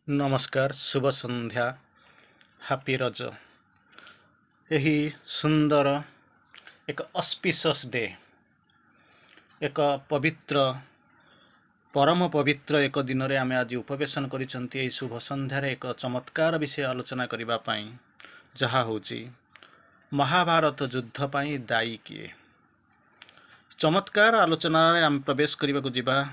नमस्कार शुभ संध्या हापी रज यही सुंदर एक ऑस्पिशियस डे एक पवित्र परम पवित्र एक दिन रे आमे आज उपवेशन करिसंती। एही शुभ संध्यार एक चमत्कार विषय आलोचना करिबा पई जहा होची महाभारत युद्ध पई दायी किए। चमत्कार आलोचना रे आम प्रवेश करिबा को जिबा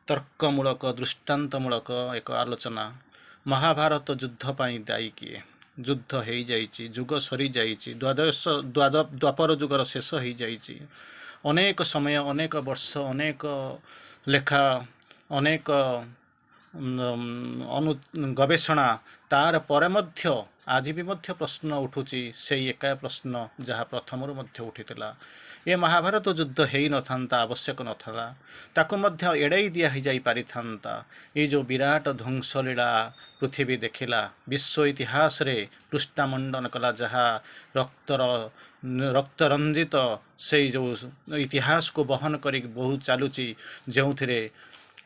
तर्कमूलक दृष्टांतमूलक एक आलोचना। महाभारत युद्ध पई दायी किए। युद्ध हो जाइछि, जुग सरी जाइछि, द्वापर जुगर शेष हो जाइछि। अनेक समय अनेक वर्ष अनेक लेखा अनेक गवेषणा तार परे मध्य आज भी मध्य प्रश्न उठुची से एका प्रश्न जहाँ प्रथमरु मध्य उठिथिला। ए महाभारत युद्ध हेई नथांता, आवश्यक नथला, ताको मध्य एड़ाई दिया ही जाई पारिथांता। ये जो विराट ध्वंसलीला पृथ्वी देखिला, विश्व इतिहास रे पृष्ठामंडन कला, जहाँ रक्तरंजित से जो इतिहास को बहन करी बहुत चलुची, जो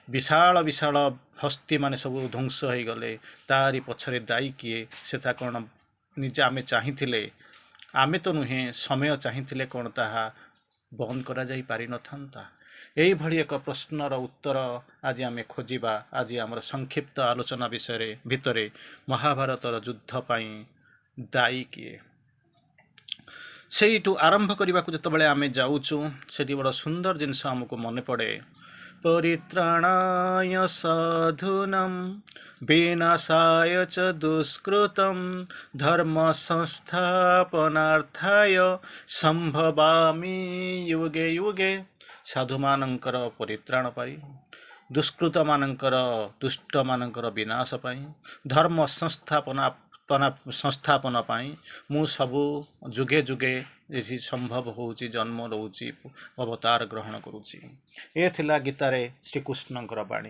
विशाल विशाल हस्ती माने सब ध्वंस हो गले। तारी पछरे दायी किए सेता कौन निजे आमे चाहिथिले, आमे तो नुहे समय चाहिथिले कौन ताहा बंद करा जाई पारि नथांता। एही भली एक प्रश्नर उत्तर आज आमे खोजिबा। आज आमर संक्षिप्त आलोचना विषय भितरे महाभारतर युद्ध पई दायी किए सेठू आरंभ करने को जिते आमे जाऊचु सेठी बड़ सुंदर जिनस आमको मन पड़े। परित्राणाय साधूनां विनाशाय च दुष्कृतं धर्म संस्थापनार्थाय संभवामि युगे युगे। साधु मानकर परित्राण पाई, दुष्कृत मानकर दुष्ट मानकर विनाश पाई, धर्म संस्थापन पाई मु सबु जुगे जुगे यदि संभव होउची जन्म रोची अवतार ग्रहण करुची। ये थिला गीतारे श्रीकृष्णଙ୍କର बाणी।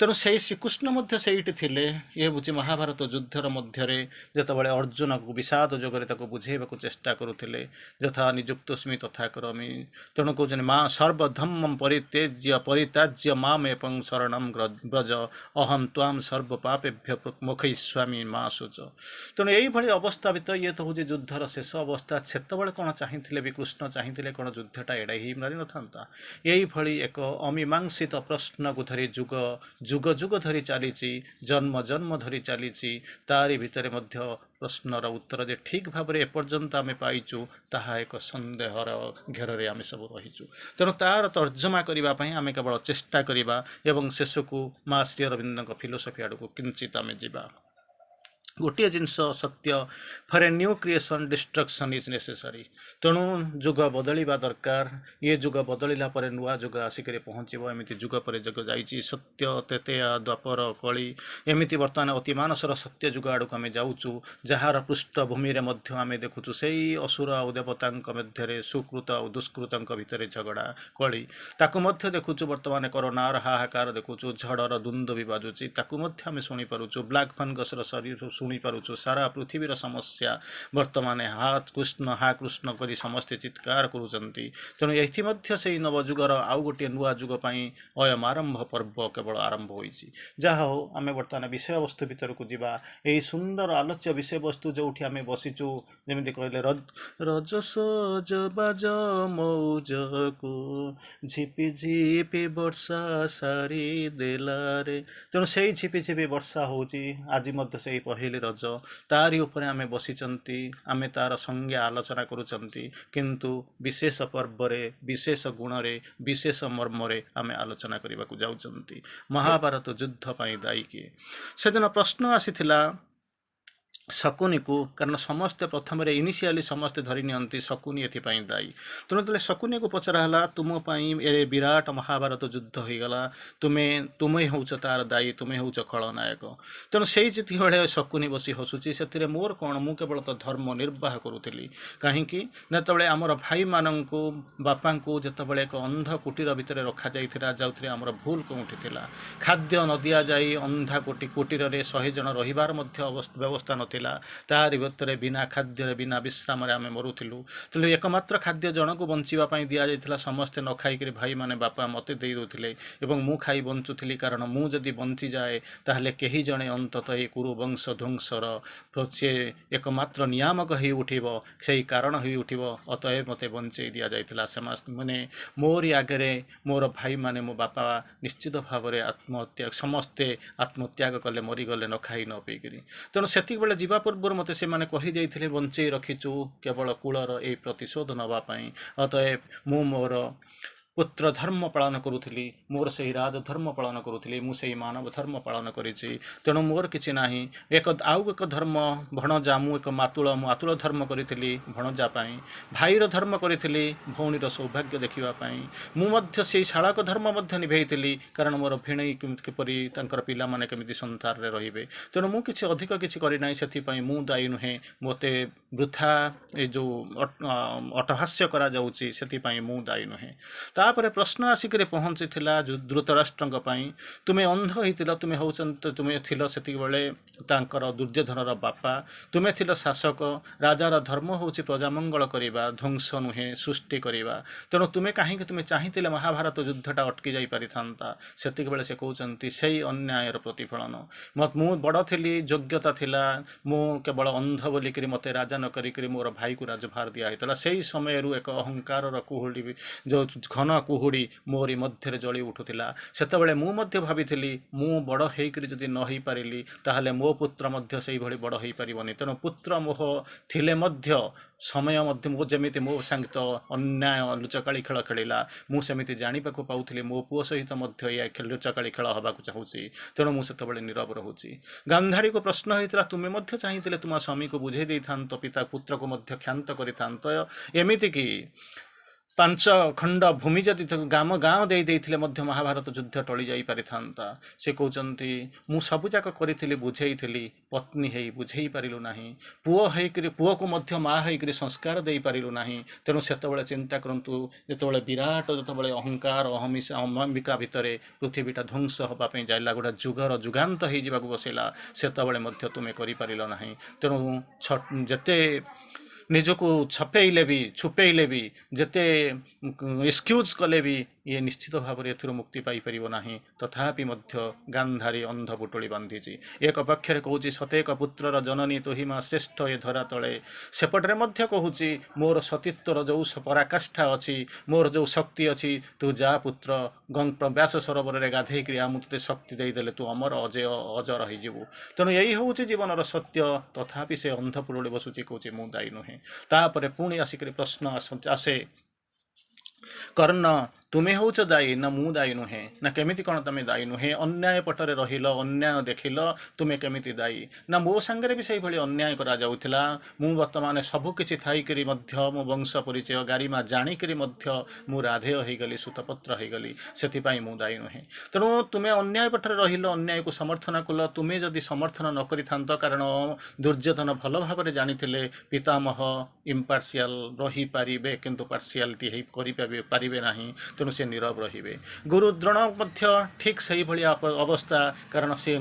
तेणु से श्रीकृष्ण मध्य सेठी थिले। ये बुझी महाभारत युद्धर मध्यरे जेतबळे अर्जुन को विषाद जोगरे ताको बुझेबाको चेष्टा करुथिले, यथा निजुक्तस्मि तथा करोमि। तेणु कहउछन मा सर्वधम्मं परित्याज्य मामेकं शरणं व्रज अहं त्वां सर्व पापेभ्य मोक्षयिष्यामि मा शुच। तेणु यही भली अवस्था भितर ये तो होची युद्धर शेष अवस्था। सेतबळे कोन चाहिथिले भी कृष्ण चाहिथिले कोन युद्धटा एड़ाई ही मारि नथांता। यही भली एक अमीमांसित प्रश्न को धरी जुग जुग जुग धरी चलीची, जन्म जन्म धरी चलीची। तारी भितरे मध्य प्रश्नर उत्तर जे ठीक भाव एपर्यंत आम पाइचु ताहा एक संदेहर घेर आम सब रहीचु। तेणु तार तर्जमा करने आम केवल चेष्टा करवा एवं शेषकू माँ श्री अरविंद फिलोसफी आड़ को किंचित आम जा। गोटे जिनस सत्य for a new creation destruction is necessary. तेणु जुग बदलवा दरकार। ये जुग बदलला पर नुआ जुग आसिक पहुँचब। एमती जुग पर जुग जाइए सत्य तेतेया द्वापर कली एमती बर्तमान अतिमानसर सत्य जुग आड़ को आम जाऊँ, जार पृष्ठभूमि आम देखुचु से असुर और देवता मध्य सुकृत और दुष्कृत भितर झगड़ा कली ताकू देखुचु। बर्तमान करोनार हाहाकार देखुचु, झड़र द्वंद भी बाजुची ताकू आम शुणी पारुचु। ब्लैक फंगसर शरीर शुणी पारुचु। सारा पृथ्वीर समस्या वर्तमान हा कृष्ण करी समस्ते चित्कार करुचंती। तेणु ये से नवजुगर आउ गोटे नुआ जुग पई अयम आरंभ पर्व केवल आरंभ होइछि। जहा हो आमे वर्तमान विषय वस्तु भीतर को जिबा। एही सुंदर आलोच्य विषय वस्तु जोठी आमे बसिचु, जेमिति कहले रज सज बाज मौज को झिपि झिपि वर्षा सारी देलारे। तेणु से झिपि झिपि वर्षा होउछि। आज मध्य से पहली रज तारी उपरे आमे बसिचंती, आमे तार संज्ञा आलोचना करुचंती, किंतु विशेष पर्व रे विशेष गुण रे विशेष मर्म रे आमे आलोचना करबा को जाउचंती। महाभारत युद्ध पई दायी किए। सेदिन प्रश्न आसीथिला शकुनी को, कारण समस्ते प्रथम इनिशियली समस्ते धरी नियंती शकुनी एथिपाई दायी। तेणु तेरे शकुनी को पचराला तुम ए विराट महाभारत युद्ध हो गला, तुम्हें होच तार दायी, तुम्हें होच खलनायक। तेणु से जिते शकुनी बसी हसुची से मोर कौन, मु केवल तो धर्म निर्वाह करुली। कहीं जिते आमर भाई मान को बापा को जिते एक अंध कुटीर भितर रखा जाइथिला, जाउथरे आमर भूल कोठी थिला। खाद्य न दिया जाई अंधा कुटीर 100 जन रहिबार मध्य व्यवस्था न ନଥିଲା। ତାହାରି ଭିତରେ ବିନା ଖାଦ୍ୟରେ ବିନା ବିଶ୍ରାମରେ ଆମେ ମରୁଥିଲୁ। ତେଣୁ ଏକମାତ୍ର ଖାଦ୍ୟ ଜଣକୁ ବଞ୍ଚିବା ପାଇଁ ଦିଆଯାଇଥିଲା। ସମସ୍ତେ ନ ଖାଇକରି ଭାଇମାନେ ବାପା ମୋତେ ଦେଇ ଦେଉଥିଲେ ଏବଂ ମୁଁ ଖାଇ ବଞ୍ଚୁଥିଲି। କାରଣ ମୁଁ ଯଦି ବଞ୍ଚିଯାଏ ତାହେଲେ କେହି ଜଣେ ଅନ୍ତତଃ ଏହି କୁରୁ ବଂଶ ଧ୍ୱଂସର ସେ ଏକମାତ୍ର ନିୟାମକ ହୋଇ ଉଠିବ, ସେହି କାରଣ ହୋଇ ଉଠିବ। ଅତଏବ ମୋତେ ବଞ୍ଚେଇ ଦିଆଯାଇଥିଲା। ସେମାନେ ମୋରି ଆଗରେ ମୋର ଭାଇମାନେ ମୋ ବାପା ନିଶ୍ଚିତ ଭାବରେ ଆତ୍ମହତ୍ୟା ସମସ୍ତେ ଆତ୍ମତ୍ୟାଗ କଲେ, ମରିଗଲେ ନ ଖାଇ ନ ପିଇକିରି। ତେଣୁ ସେତିକିବେଳେ ଯିବା ପୂର୍ବରୁ ମୋତେ ସେମାନେ କହିଯାଇଥିଲେ ବଞ୍ଚେଇ ରଖିଛୁ କେବଳ କୂଳର ଏହି ପ୍ରତିଶୋଧ ନେବା ପାଇଁ। ଅତଏବ ମୁଁ ମୋର ପୁତ୍ର ଧର୍ମ ପାଳନ କରୁଥିଲି, ମୋର ସେହି ରାଜଧର୍ମ ପାଳନ କରୁଥିଲି, ମୁଁ ସେହି ମାନବ ଧର୍ମ ପାଳନ କରିଛି। ତେଣୁ ମୋର କିଛି ନାହିଁ। ଆଉ ଏକ ଧର୍ମ ଭଣଜା, ମୁଁ ଏକ ମାତୁଳ ଧର୍ମ କରିଥିଲି ଭଣଜା ପାଇଁ, ଭାଇର ଧର୍ମ କରିଥିଲି ଭଉଣୀର ସୌଭାଗ୍ୟ ଦେଖିବା ପାଇଁ। ମୁଁ ମଧ୍ୟ ସେହି ଶାଳକ ଧର୍ମ ମଧ୍ୟ ନିଭେଇଥିଲି, କାରଣ ମୋର ଭିଣେଇ କିପରି ତାଙ୍କର ପିଲାମାନେ କେମିତି ସଂସାରରେ ରହିବେ। ତେଣୁ ମୁଁ କିଛି ଅଧିକ କିଛି କରିନାହିଁ, ସେଥିପାଇଁ ମୁଁ ଦାୟୀ ନୁହେଁ। ମୋତେ ବୃଥା ଏ ଯେଉଁ ଅଟହାସ୍ୟ କରାଯାଉଛି ସେଥିପାଇଁ ମୁଁ ଦାୟୀ ନୁହେଁ। ତାପରେ ପ୍ରଶ୍ନ ଆସିକରି ପହଞ୍ଚିଥିଲା ଧୃତରାଷ୍ଟ୍ରଙ୍କ ପାଇଁ। ତୁମେ ଅନ୍ଧ ହୋଇଥିଲ, ତୁମେ ଥିଲ ସେତିକିବେଳେ ତାଙ୍କର ଦୁର୍ଯ୍ୟୋଧନର ବାପା, ତୁମେ ଥିଲ ଶାସକ। ରାଜାର ଧର୍ମ ହେଉଛି ପ୍ରଜାମଙ୍ଗଳ କରିବା, ଧ୍ୱଂସ ନୁହେଁ ସୃଷ୍ଟି କରିବା। ତେଣୁ ତୁମେ ଚାହିଁଥିଲେ ମହାଭାରତ ଯୁଦ୍ଧଟା ଅଟକି ଯାଇପାରିଥାନ୍ତା। ସେତିକିବେଳେ ସେ କହୁଛନ୍ତି ସେଇ ଅନ୍ୟାୟର ପ୍ରତିଫଳନ। ମୁଁ ବଡ଼ ଥିଲି, ଯୋଗ୍ୟତା ଥିଲା, ମୁଁ କେବଳ ଅନ୍ଧ ବୋଲିକରି ମୋତେ ରାଜା ନ କରିକରି ମୋର ଭାଇକୁ ରାଜଭାର ଦିଆହେଇଥିଲା। ସେହି ସମୟରୁ ଏକ ଅହଙ୍କାରର କୁହୁଡ଼ି, ଯେଉଁ ଘନ କୁହୁଡ଼ି ମୋରି ମଧ୍ୟରେ ଜଳି ଉଠୁଥିଲା। ସେତେବେଳେ ମୁଁ ମଧ୍ୟ ଭାବିଥିଲି ମୁଁ ବଡ଼ ହେଇକରି ଯଦି ନ ହେଇପାରିଲି ତାହେଲେ ମୋ ପୁତ୍ର ମଧ୍ୟ ସେଇଭଳି ବଡ଼ ହେଇପାରିବନି। ତେଣୁ ପୁତ୍ର ମୋହ ଥିଲେ ମଧ୍ୟ ସମୟ ମଧ୍ୟ ମୁଁ ଯେମିତି ମୋ ସହିତ ଅନ୍ୟାୟ ଲୁଚକାଳି ଖେଳ ଖେଳିଲା, ମୁଁ ସେମିତି ଜାଣିବାକୁ ପାଉଥିଲି ମୋ ପୁଅ ସହିତ ମଧ୍ୟ ଏହା ଲୁଚକାଳି ଖେଳ ହେବାକୁ ଚାହୁଁଛି। ତେଣୁ ମୁଁ ସେତେବେଳେ ନୀରବ ରହୁଛି। ଗାନ୍ଧାରୀକୁ ପ୍ରଶ୍ନ ହୋଇଥିଲା, ତୁମେ ମଧ୍ୟ ଚାହିଁଥିଲେ ତୁମ ସ୍ୱାମୀକୁ ବୁଝେଇ ଦେଇଥାନ୍ତ, ପିତା ପୁତ୍ରକୁ ମଧ୍ୟ କ୍ଷାନ୍ତ କରିଥାନ୍ତ, ଏମିତିକି 5 ଖଣ୍ଡ ଭୂମି ଯଦି ଗାଁ ଦେଇଥିଲେ ମଧ୍ୟ ମହାଭାରତ ଯୁଦ୍ଧ ଟଳି ଯାଇପାରିଥାନ୍ତା। ସେ କହୁଛନ୍ତି ମୁଁ ସବୁଯାକ କରିଥିଲି, ବୁଝେଇଥିଲି, ପତ୍ନୀ ହେଇ ବୁଝେଇ ପାରିଲୁ ନାହିଁ, ପୁଅକୁ ମଧ୍ୟ ମା ହେଇକରି ସଂସ୍କାର ଦେଇପାରିଲୁ ନାହିଁ। ତେଣୁ ସେତେବେଳେ ଚିନ୍ତା କରନ୍ତୁ, ଯେତେବେଳେ ଅହଙ୍କାର ଅହମିକା ଭିତରେ ପୃଥିବୀଟା ଧ୍ୱଂସ ହେବା ପାଇଁ ଯାଇଲା, ଗୋଟେ ଯୁଗାନ୍ତ ହେଇଯିବାକୁ ବସିଲା, ସେତେବେଳେ ମଧ୍ୟ ତୁମେ କରିପାରିଲ ନାହିଁ। ତେଣୁ ଯେତେ ନିଜକୁ ଛୁପେଇଲେ ବି ଯେତେ ଏକ୍ସକ୍ୟୁଜ୍ କଲେ ବି ଇଏ ନିଶ୍ଚିତ ଭାବରେ ଏଥିରୁ ମୁକ୍ତି ପାଇପାରିବ ନାହିଁ। ତଥାପି ମଧ୍ୟ ଗାନ୍ଧାରୀ ଅନ୍ଧ ପୁଟୁଳି ବାନ୍ଧିଛି। ଏକ ପକ୍ଷରେ କହୁଛି ସତେକ ପୁତ୍ରର ଜନନୀ ତୁହି ମା ଶ୍ରେଷ୍ଠ ଏ ଧରା ତଳେ, ସେପଟରେ ମଧ୍ୟ କହୁଛି ମୋର ସତୀତ୍ୱର ଯେଉଁ ପରାକାଷ୍ଠା ଅଛି, ମୋର ଯେଉଁ ଶକ୍ତି ଅଛି, ତୁ ଯା ପୁତ୍ର ବ୍ୟାସ ସରୋବରରେ ଗାଧେଇକରି ମୁଁ ତୋତେ ଶକ୍ତି ଦେଇଦେଲେ ତୁ ଅଜର ହେଇଯିବୁ। ତେଣୁ ଏଇ ହେଉଛି ଜୀବନର ସତ୍ୟ। ତଥାପି ସେ ଅନ୍ଧ ପୁଟୁଳି ବସୁଛି, କହୁଛି ମୁଁ ଦାୟୀ ନୁହେଁ। ତାପରେ ପୁଣି ଆସିକରି ପ୍ରଶ୍ନ ଆସେ, କର୍ଣ୍ଣ ତୁମେ ହେଉଛ ଦାୟୀ ନା ମୁଁ ଦାୟୀ ନୁହେଁ? ନା କେମିତି କ'ଣ ତୁମେ ଦାୟୀ ନୁହେଁ? ଅନ୍ୟାୟ ପଟରେ ରହିଲ, ଅନ୍ୟାୟ ଦେଖିଲ, ତୁମେ କେମିତି ଦାୟୀ? ନା ମୋ ସାଙ୍ଗରେ ବି ସେଇଭଳି ଅନ୍ୟାୟ କରାଯାଉଥିଲା। ମୁଁ ବର୍ତ୍ତମାନ ସବୁକିଛି ଥାଇକରି ମଧ୍ୟ ମୋ ବଂଶ ପରିଚୟ ଗାରିମା ଜାଣିକରି ମଧ୍ୟ ମୁଁ ରାଧେୟ ହେଇଗଲି, ସୁତପତ୍ର ହେଇଗଲି, ସେଥିପାଇଁ ମୁଁ ଦାୟୀ ନୁହେଁ। ତେଣୁ ତୁମେ ଅନ୍ୟାୟ ପଟରେ ରହିଲ, ଅନ୍ୟାୟକୁ ସମର୍ଥନ କଲ। ତୁମେ ଯଦି ସମର୍ଥନ ନ କରିଥାନ୍ତ, କାରଣ ଦୁର୍ଯ୍ୟୋଧନ ଭଲ ଭାବରେ ଜାଣିଥିଲେ ପିତାମହ ଇମ୍ପାର୍ସିଆଲ ରହିପାରିବେ କିନ୍ତୁ ପାର୍ସିଆଲିଟି କରିପାରିବେ ନାହିଁ। ତେଣୁ ସେ ନୀରବ ରହିବେ। ଗୁରୁ ଦ୍ରୋଣ ମଧ୍ୟ ଠିକ୍ ସେଇଭଳିଆ ଅବସ୍ଥା, କାରଣ ସେ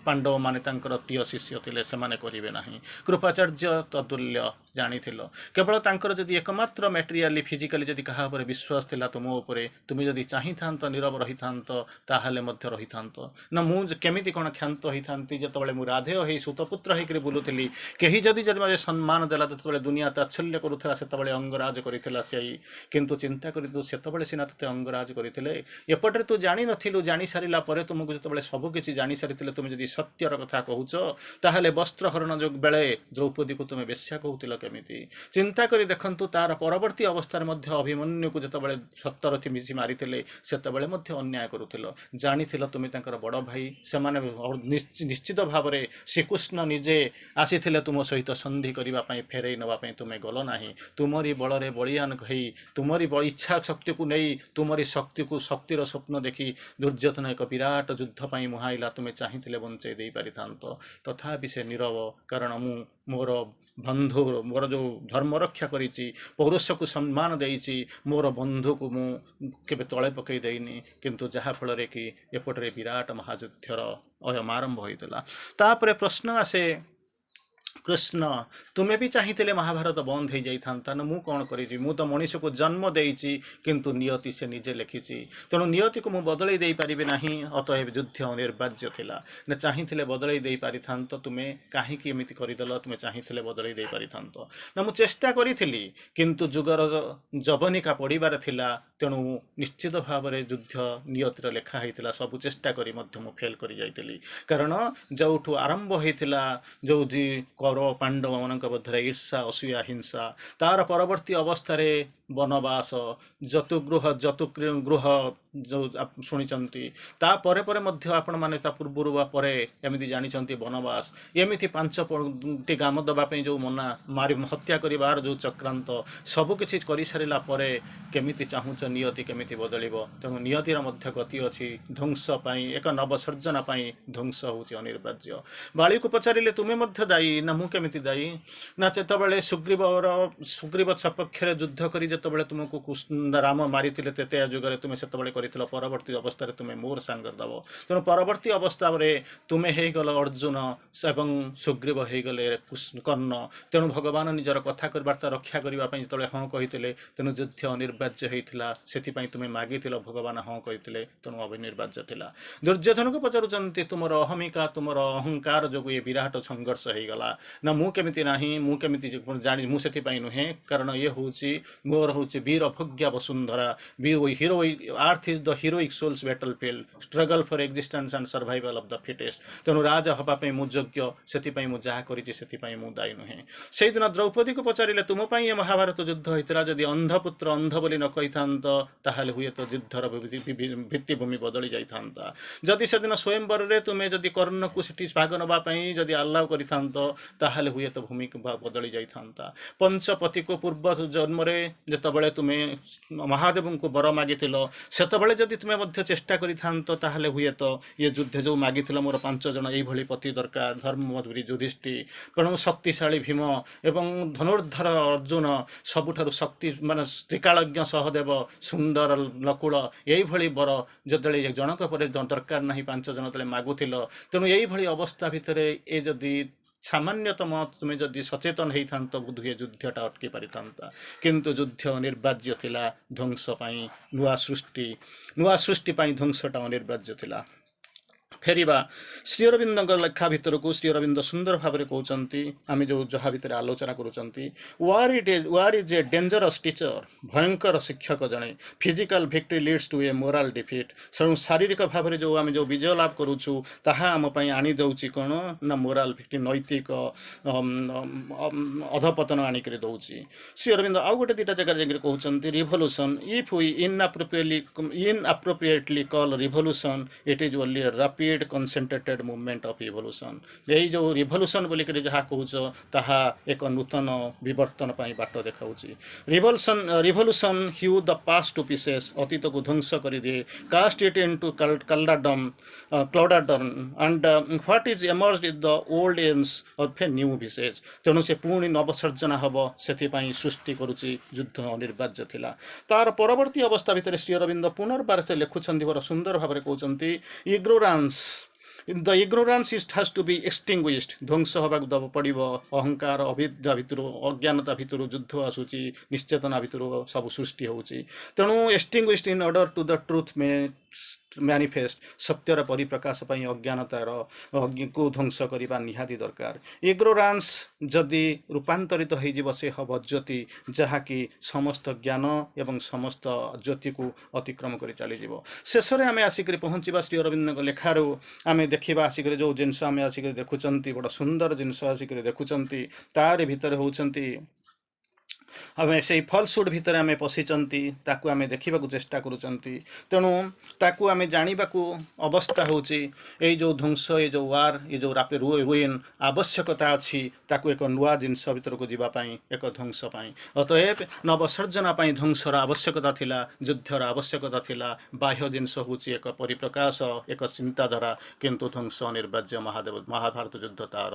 ପାଣ୍ଡବମାନେ ତାଙ୍କର ପ୍ରିୟ ଶିଷ୍ୟ ଥିଲେ, ସେମାନେ କରିବେ ନାହିଁ। କୃପାଚାର୍ଯ୍ୟ ତଦୁଲ୍ୟ ଜାଣିଥିଲ, କେବଳ ତାଙ୍କର ଯଦି ଏକମାତ୍ର ମ୍ୟାଟେରିଆଲି ଫିଜିକାଲି ଯଦି କାହା ଉପରେ ବିଶ୍ୱାସ ଥିଲା ତୁମ ଉପରେ, ତୁମେ ଯଦି ଚାହିଁଥାନ୍ତ ନୀରବ ରହିଥାନ୍ତ ତାହେଲେ ମଧ୍ୟ ରହିଥାନ୍ତ। ନା ମୁଁ କେମିତି କ'ଣ କ୍ଷାନ୍ତ ହୋଇଥାନ୍ତି? ଯେତେବେଳେ ମୁଁ ରାଧେୟ ହେଇ ସୁତପୁତ୍ର ହେଇକରି ବୁଲୁଥିଲି, କେହି ଯଦି ମୋତେ ସମ୍ମାନ ଦେଲା, ଯେତେବେଳେ ଦୁନିଆ ତାଚ୍ଛଲ୍ୟ କରୁଥିଲା ସେତେବେଳେ ଅଙ୍ଗରାଜ କରିଥିଲା ସେଇ। କିନ୍ତୁ ଚିନ୍ତା କରିତୁ ସେତେବେଳେ ସିନା ତୋତେ ଅଙ୍ଗରାଜ କରିଥିଲେ, ଏପଟରେ ତୁ ଜାଣିନଥିଲୁ। ଜାଣିସାରିଲା ପରେ ତୁମକୁ ଯେତେବେଳେ ସବୁକିଛି ଜାଣିସାରିଥିଲେ, ତୁମେ ଯଦି ସତ୍ୟର କଥା କହୁଛ ତାହେଲେ ବସ୍ତ୍ରହରଣ ବେଳେ ଦ୍ରୌପଦୀକୁ ତୁମେ ବେଶ୍ୟା କହୁଥିଲ କେମିତି? ଚିନ୍ତା କରି ଦେଖନ୍ତୁ, ତାର ପରବର୍ତ୍ତୀ ଅବସ୍ଥାରେ ମଧ୍ୟ ଅଭିମନ୍ୟୁକୁ ଯେତେବେଳେ ସପ୍ତରଥୀ ମିଶି ମାରିଥିଲେ ସେତେବେଳେ ମଧ୍ୟ ଅନ୍ୟାୟ କରୁଥିଲ। ଜାଣିଥିଲ ତୁମେ ତାଙ୍କର ବଡ଼ ଭାଇ, ସେମାନେ ନିଶ୍ଚିତ ଭାବରେ ଶ୍ରୀକୃଷ୍ଣ ନିଜେ ଆସିଥିଲେ ତୁମ ସହିତ ସନ୍ଧି କରିବା ପାଇଁ, ଫେରେଇ ନେବା ପାଇଁ, ତୁମେ ଗଲ ନାହିଁ। ତୁମରି ବଳରେ ବଳିୟାନ ହେଇ, ତୁମରି ଇଚ୍ଛା ଶକ୍ତିକୁ ନେଇ, ତୁମରି ଶକ୍ତିର ସ୍ୱପ୍ନ ଦେଖି ଦୁର୍ଯ୍ୟୋଧନ ଏକ ବିରାଟ ଯୁଦ୍ଧ ପାଇଁ ମୁହାଇଲା। ତୁମେ ଚାହିଁଥିଲେ ବଞ୍ଚେଇ ଦେଇପାରିଥାନ୍ତ, ତଥାପି ସେ ନୀରବ। କାରଣ ମୁଁ ମୋର ମୋର ଯେଉଁ ଧର୍ମ ରକ୍ଷା କରିଛି, ପୌରୁଷକୁ ସମ୍ମାନ ଦେଇଛି, ମୋର ବନ୍ଧୁକୁ ମୁଁ କେବେ ତଳେ ପକାଇ ଦେଇନି। କିନ୍ତୁ ଯାହାଫଳରେ କି ଏପଟରେ ବିରାଟ ମହାଯୁଦ୍ଧର ଆରମ୍ଭ ହୋଇଥିଲା। ତାପରେ ପ୍ରଶ୍ନ ଆସେ, କୃଷ୍ଣ ତୁମେ ବି ଚାହିଁଥିଲେ ମହାଭାରତ ବନ୍ଦ ହେଇଯାଇଥାନ୍ତା ନା ମୁଁ କ'ଣ କରିଛି ମୁଁ ତ ମଣିଷକୁ ଜନ୍ମ ଦେଇଛି କିନ୍ତୁ ନିୟତି ସେ ନିଜେ ଲେଖିଛି ତେଣୁ ନିୟତିକୁ ମୁଁ ବଦଳେଇ ଦେଇପାରିବି ନାହିଁ ଅତଏବ ଯୁଦ୍ଧ ଅନିବାର୍ଯ୍ୟ ଥିଲା ନା ଚାହିଁଥିଲେ ବଦଳେଇ ଦେଇପାରିଥାନ୍ତ ତୁମେ କାହିଁକି ଏମିତି କରିଦେଲ ତୁମେ ଚାହିଁଥିଲେ ବଦଳେଇ ଦେଇପାରିଥାନ୍ତ ନା ମୁଁ ଚେଷ୍ଟା କରିଥିଲି କିନ୍ତୁ ଯୁଗର ଜବନିକା ପଡ଼ିବାର ଥିଲା ତେଣୁ ନିଶ୍ଚିତ ଭାବରେ ଯୁଦ୍ଧ ନିୟତିର ଲେଖା ହେଇଥିଲା ସବୁ ଚେଷ୍ଟା କରି ମଧ୍ୟ ମୁଁ ଫେଲ୍ କରି ଯାଇଥିଲି କାରଣ ଯେଉଁଠୁ ଆରମ୍ଭ ହେଇଥିଲା ଯେଉଁ କୌରବ ପାଣ୍ଡବମାନଙ୍କ ମଧ୍ୟରେ ଈର୍ଷା ଅସୂୟା ହିଂସା ତାର ପରବର୍ତ୍ତୀ ଅବସ୍ଥାରେ ବନବାସ ଯତୁଗୃହ ଯେଉଁ ଶୁଣିଛନ୍ତି ତାପରେ ପରେ ମଧ୍ୟ ଆପଣମାନେ ତା ପୂର୍ବରୁ ବା ପରେ ଏମିତି ଜାଣିଛନ୍ତି ବନବାସ ଏମିତି 5ଟି ଗ୍ରାମ ଦେବା ପାଇଁ ଯେଉଁ ମନା ହତ୍ୟା କରିବାର ଯେଉଁ ଚକ୍ରାନ୍ତ ସବୁକିଛି କରିସାରିଲା ପରେ କେମିତି ଚାହୁଁଛ ନିୟତି କେମିତି ବଦଳିବ ତେଣୁ ନିୟତିର ମଧ୍ୟ ଗତି ଅଛି ଧ୍ୱଂସ ପାଇଁ ଏକ ନବସର୍ଜନା ପାଇଁ ଧ୍ୱଂସ ହେଉଛି ଅନିବାର୍ଯ୍ୟ ବାଳିକୁ ପଚାରିଲେ ତୁମେ ମଧ୍ୟ ଦାୟୀ ନା ମୁଁ କେମିତି ଦାୟୀ ନା ଯେତେବେଳେ ସୁଗ୍ରୀବ ସପକ୍ଷରେ ଯୁଦ୍ଧ କରି ଯେତେବେଳେ ତୁମକୁ ରାମ ମାରିଥିଲେ ତେତେୟା ଯୁଗରେ ତୁମେ ସେତେବେଳେ କରିଥିଲ ପରବର୍ତ୍ତୀ ଅବସ୍ଥାରେ ତୁମେ ମୋର ସାଙ୍ଗ ଦେବ ତେଣୁ ପରବର୍ତ୍ତୀ ଅବସ୍ଥାରେ ତୁମେ ହେଇଗଲ ଅର୍ଜୁନ ଏବଂ ସୁଗ୍ରୀବ ହେଇଗଲେ କର୍ଣ୍ଣ ତେଣୁ ଭଗବାନ ନିଜର କଥାବାର୍ତ୍ତା ରକ୍ଷା କରିବା ପାଇଁ ଯେତେବେଳେ ହଁ କହିଥିଲେ ତେଣୁ ଯୁଦ୍ଧ ଅନିବାର୍ଯ୍ୟ ହେଇଥିଲା ସେଥିପାଇଁ ତୁମେ ମାଗିଥିଲ ଭଗବାନ ହଁ କହିଥିଲେ ତେଣୁ ଅନିବାର୍ଯ୍ୟ ଥିଲା ଦୁର୍ଯ୍ୟୋଧନକୁ ପଚାରୁଛନ୍ତି ତୁମର ଅହମିକା ତୁମର ଅହଙ୍କାର ଯୋଗୁଁ ଏ ବିରାଟ ସଂଘର୍ଷ ହେଇଗଲା ନା ମୁଁ କେମିତି ନାହିଁ ମୁଁ କେମିତି ଜାଣି ମୁଁ ସେଥିପାଇଁ ନୁହେଁ କାରଣ ଇଏ ହେଉଛି ମୋର ହେଉଛି ବୀର ଭୋଗ୍ୟା ବସୁନ୍ଧରା earth is the heroic souls battle field struggle for existence and survival of the fittest ତେଣୁ ରାଜା ହେବା ପାଇଁ ମୁଁ ଯୋଗ୍ୟ ସେଥିପାଇଁ ମୁଁ ଯାହା କରିଛି ସେଥିପାଇଁ ମୁଁ ଦାୟୀ ନୁହେଁ ସେଇଦିନ ଦ୍ରୌପଦୀକୁ ପଚାରିଲେ ତୁମ ପାଇଁ ଏ ମହାଭାରତ ଯୁଦ୍ଧ ହୋଇଥିଲା ଯଦି ଅନ୍ଧପୁତ୍ର ଅନ୍ଧ ବୋଲି ନ କହିଥାନ୍ତ ତାହେଲେ ହୁଏତ ଯୁଦ୍ଧର ଭିତ୍ତିଭୂମି ବଦଳି ଯାଇଥାନ୍ତା ଯଦି ସେଦିନ ସ୍ୱୟଂବରରେ ତୁମେ ଯଦି କର୍ଣ୍ଣକୁ ସେଠି ଭାଗ ନେବା ପାଇଁ ଯଦି ଆଲାଉ କରିଥାନ୍ତ ତାହେଲେ ହୁଏତ ଭୂମି ବଦଳି ଯାଇଥାନ୍ତା ପଞ୍ଚପତିକୁ ପୂର୍ବ ଜନ୍ମରେ ଯେତେବେଳେ ତୁମେ ମହାଦେବଙ୍କୁ ବର ମାଗିଥିଲ ସେତେବେଳେ ଯଦି ତୁମେ ମଧ୍ୟ ଚେଷ୍ଟା କରିଥାନ୍ତ ତାହେଲେ ହୁଏତ ଇଏ ଯୁଦ୍ଧ ଯେଉଁ ମାଗିଥିଲ ମୋର 5 ଜଣ ଏଇଭଳି ପତି ଦରକାର ଧର୍ମଧୁରୀ ଯୁଧିଷ୍ଠି ଏବଂ ଶକ୍ତିଶାଳୀ ଭୀମ ଏବଂ ଧନୁର୍ଦ୍ଧର ଅର୍ଜୁନ ସବୁଠାରୁ ଶକ୍ତି ମାନେ ତ୍ରିକାଳଜ୍ଞ ସହଦେବ ସୁନ୍ଦର ନକୁଳ ଏଇଭଳି ବର ଯେତେବେଳେ ଜଣକ ପରେ ଦରକାର ନାହିଁ 5 ଜଣ ଯେତେବେଳେ ମାଗୁଥିଲ ତେଣୁ ଏଇଭଳି ଅବସ୍ଥା ଭିତରେ ଏ ଯଦି ସାମାନ୍ୟତମ ତୁମେ ଯଦି ସଚେତନ ହେଇଥାନ୍ତ ବୋଧହୁଏ ଯୁଦ୍ଧଟା ଅଟକି ପାରିଥାନ୍ତା କିନ୍ତୁ ଯୁଦ୍ଧ ଅନିବାର୍ଯ୍ୟ ଥିଲା ଧ୍ୱଂସ ପାଇଁ ନୂଆ ସୃଷ୍ଟି ପାଇଁ ଧ୍ୱଂସଟା ଅନିବାର୍ଯ୍ୟ ଥିଲା ଫେରିବା ଶ୍ରୀ ଅରବିନ୍ଦଙ୍କ ଲେଖା ଭିତରକୁ ଶ୍ରୀ ଅରବିନ୍ଦ ସୁନ୍ଦର ଭାବରେ କହୁଛନ୍ତି ଆମେ ଯେଉଁ ଯାହା ଭିତରେ ଆଲୋଚନା କରୁଛନ୍ତି war is a dangerous teacher ଭୟଙ୍କର ଶିକ୍ଷକ ଜଣେ physical victory leads to a moral defeat ତେଣୁ ଶାରୀରିକ ଭାବରେ ଯେଉଁ ଆମେ ଯେଉଁ ବିଜୟ ଲାଭ କରୁଛୁ ତାହା ଆମ ପାଇଁ ଆଣିଦେଉଛି କ'ଣ ନା ମୋରାଲ ଭିକ୍ଟ୍ରି ନୈତିକ ଅଧପତନ ଆଣିକରି ଦେଉଛି ଶ୍ରୀ ଅରବିନ୍ଦ ଆଉ ଗୋଟେ ଦୁଇଟା ଜାଗାରେ ଯାଇକରି କହୁଛନ୍ତି revolution if we inappropriately call revolution it is only a rapid concentrated movement of evolution ଏଇ ଯେଉଁ ରିଭଲ୍ୟୁସନ୍ ବୋଲିକରି ଯାହା କହୁଛ ତାହା ଏକ ନୂତନ ବିବର୍ତ୍ତନ ପାଇଁ ବାଟ ଦେଖାଉଛି revolution hew the past to pieces ଅତୀତକୁ ଧ୍ୱଂସ କରିଦିଏ cast it into cauldron and what is emerged is the old ones of a new visage ତେଣୁ ସେ ପୁଣି ନବସର୍ଜନା ହେବ ସେଥିପାଇଁ ସୃଷ୍ଟି କରୁଛି ଯୁଦ୍ଧ ଅନିବାର୍ଯ୍ୟ ଥିଲା ତାର ପରବର୍ତ୍ତୀ ଅବସ୍ଥା ଭିତରେ ଶ୍ରୀ ଅରବିନ୍ଦ ପୁନର୍ବାର ସେ ଲେଖୁଛନ୍ତି ବଡ଼ ସୁନ୍ଦର ଭାବରେ କହୁଛନ୍ତି the ignorance has to be extinguished ଧ୍ୱଂସ ହେବାକୁ ପଡ଼ିବ ଅହଙ୍କାର ଅବିଦ୍ୟା ଭିତରୁ ଅଜ୍ଞାନତା ଭିତରୁ ଯୁଦ୍ଧ ଆସୁଛି ନିଶ୍ଚେତନା ଭିତରୁ ସବୁ ସୃଷ୍ଟି ହେଉଛି ତେଣୁ extinguished in order to the truth manifest ସତ୍ୟର ପରିପ୍ରକାଶ ପାଇଁ ଅଜ୍ଞାନତାକୁ ଧ୍ୱଂସ କରିବା ନିହାତି ଦରକାର ଇଗ୍ନୋରାନ୍ସ ଯଦି ରୂପାନ୍ତରିତ ହୋଇଯିବ ସେ ହେବ ଜ୍ୟୋତି ଯାହାକି ସମସ୍ତ ଜ୍ଞାନ ଏବଂ ସମସ୍ତ ଜ୍ୟୋତିକୁ ଅତିକ୍ରମ କରି ଚାଲିଯିବ ଶେଷରେ ଆମେ ଆସିକରି ପହଞ୍ଚିବା ଶ୍ରୀ ଅରବିନ୍ଦଙ୍କ ଲେଖାରୁ ଆମେ ଦେଖିବା ଆସିକରି ଯେଉଁ ଜିନିଷ ଆମେ ଆସିକରି ଦେଖୁଛନ୍ତି ବଡ଼ ସୁନ୍ଦର ଜିନିଷ ଆସିକରି ଦେଖୁଛନ୍ତି ତାରି ଭିତରେ ହେଉଛନ୍ତି ଆମେ ସେଇ ଫଲସୁଡ୍ ଭିତରେ ଆମେ ପଶିଛନ୍ତି ତାକୁ ଆମେ ଦେଖିବାକୁ ଚେଷ୍ଟା କରୁଛନ୍ତି ତେଣୁ ତାକୁ ଆମେ ଜାଣିବାକୁ ଅବସ୍ଥା ହେଉଛି ଏଇ ଯେଉଁ ଧ୍ୱଂସ ଏଇ ଯେଉଁ ୱାର୍ ଏ ଯେଉଁ ରୁଇନ୍ ଆବଶ୍ୟକତା ଅଛି ତାକୁ ଏକ ନୂଆ ଜିନିଷ ଭିତରକୁ ଯିବା ପାଇଁ ଏକ ଧ୍ୱଂସ ପାଇଁ ଅତଏବ ନବସର୍ଜନା ପାଇଁ ଧ୍ୱଂସର ଆବଶ୍ୟକତା ଥିଲା ଯୁଦ୍ଧର ଆବଶ୍ୟକତା ଥିଲା ବାହ୍ୟ ଜିନିଷ ହେଉଛି ଏକ ପରିପ୍ରକାଶ ଏକ ଚିନ୍ତାଧାରା କିନ୍ତୁ ଧ୍ୱଂସ ଅନିବାର୍ଯ୍ୟ ମହାଭାରତ ଯୁଦ୍ଧ ତାର